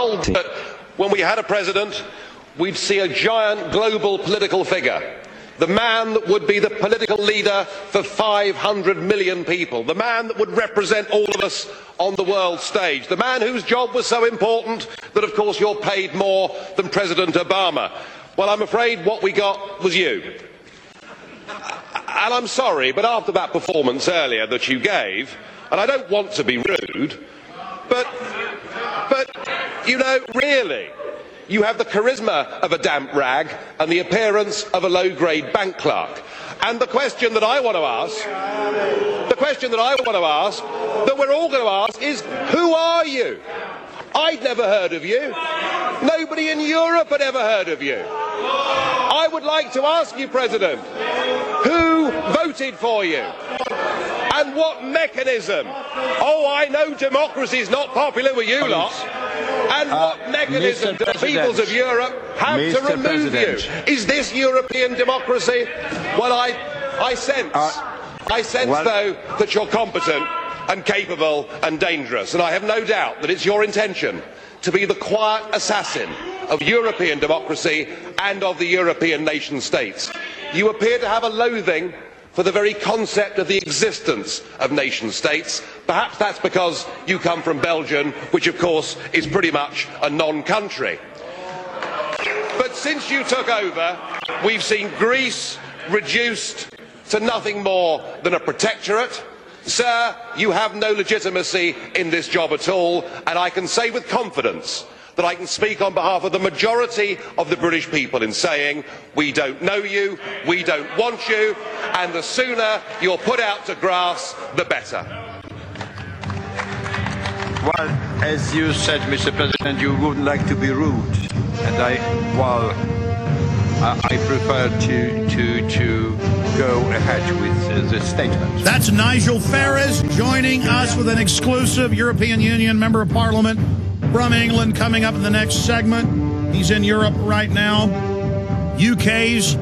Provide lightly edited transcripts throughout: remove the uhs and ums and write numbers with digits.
told that when we had a president, we'd see a giant global political figure. The man that would be the political leader for 500 million people. The man that would represent all of us on the world stage. The man whose job was so important that, of course, you're paid more than President Obama. Well, I'm afraid what we got was you. And I'm sorry, but after that performance earlier that you gave, and I don't want to be rude, but you know, really, you have the charisma of a damp rag and the appearance of a low-grade bank clerk. And the question that I want to ask, that we're all going to ask is, who are you? I'd never heard of you. Nobody in Europe had ever heard of you. I would like to ask you, President, who voted for you? And what mechanism? Oh, I know democracy's not popular with you lot. And what mechanism do the peoples of Europe have to remove you? Is this European democracy? Well, I sense, though, that you're competent and capable and dangerous. And I have no doubt that it's your intention to be the quiet assassin of European democracy and of the European nation states. You appear to have a loathing for the very concept of the existence of nation states. Perhaps that's because you come from Belgium, which of course is pretty much a non-country. But since you took over, we've seen Greece reduced to nothing more than a protectorate. Sir, you have no legitimacy in this job at all, and I can say with confidence that I can speak on behalf of the majority of the British people in saying, we don't know you, we don't want you, and the sooner you're put out to grass, the better. Well, as you said, Mr. President, you wouldn't like to be rude, and I prefer to go ahead with the statement. That's Nigel Farage joining us with an exclusive European Union Member of Parliament from England coming up in the next segment. He's in Europe right now. UK's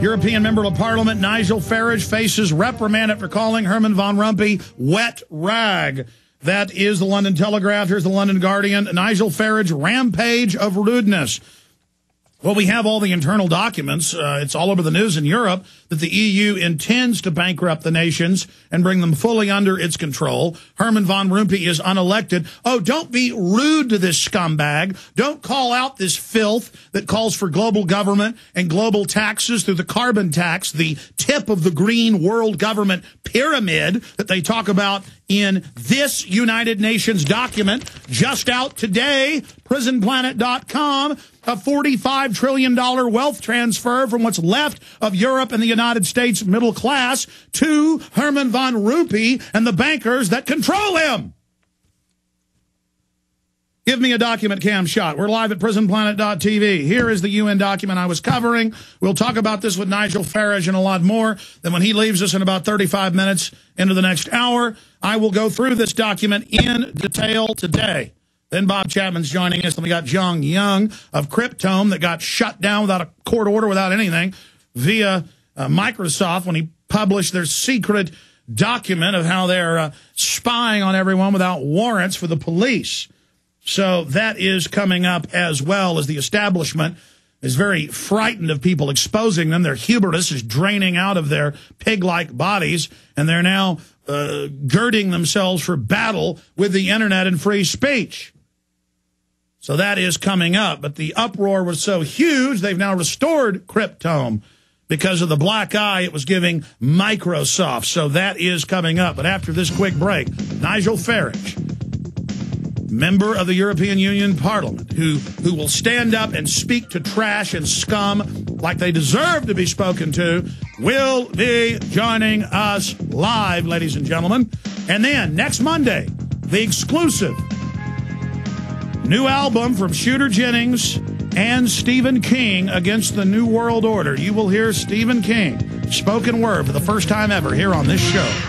European Member of Parliament, Nigel Farage, faces reprimand after calling Herman Van Rompuy wet rag. That is the London Telegraph. Here's the London Guardian. Nigel Farage, rampage of rudeness. Well, we have all the internal documents. It's all over the news in Europe that the EU intends to bankrupt the nations and bring them fully under its control. Herman Van Rompuy is unelected. Oh, don't be rude to this scumbag. Don't call out this filth that calls for global government and global taxes through the carbon tax, the tip of the green world government pyramid that they talk about in this United Nations document just out today, prisonplanet.com. A $45 trillion wealth transfer from what's left of Europe and the United States middle class to Herman Van Rompuy and the bankers that control him. Give me a document cam shot. We're live at prisonplanet.tv. Here is the UN document I was covering. We'll talk about this with Nigel Farage and a lot more. Then when he leaves us in about 35 minutes into the next hour, I will go through this document in detail today. Then Bob Chapman's joining us. And we got John Young of Cryptome that got shut down without a court order, without anything, via Microsoft when he published their secret document of how they're spying on everyone without warrants for the police. So that is coming up, as well as the establishment is very frightened of people exposing them. Their hubris is draining out of their pig-like bodies, and they're now girding themselves for battle with the internet and free speech. So that is coming up. But the uproar was so huge, they've now restored Cryptome because of the black eye it was giving Microsoft. So that is coming up. But after this quick break, Nigel Farage, member of the European Union Parliament, who will stand up and speak to trash and scum like they deserve to be spoken to, will be joining us live, ladies and gentlemen. And then next Monday, the exclusive new album from Shooter Jennings and Stephen King against the New World Order. You will hear Stephen King spoken word for the first time ever here on this show.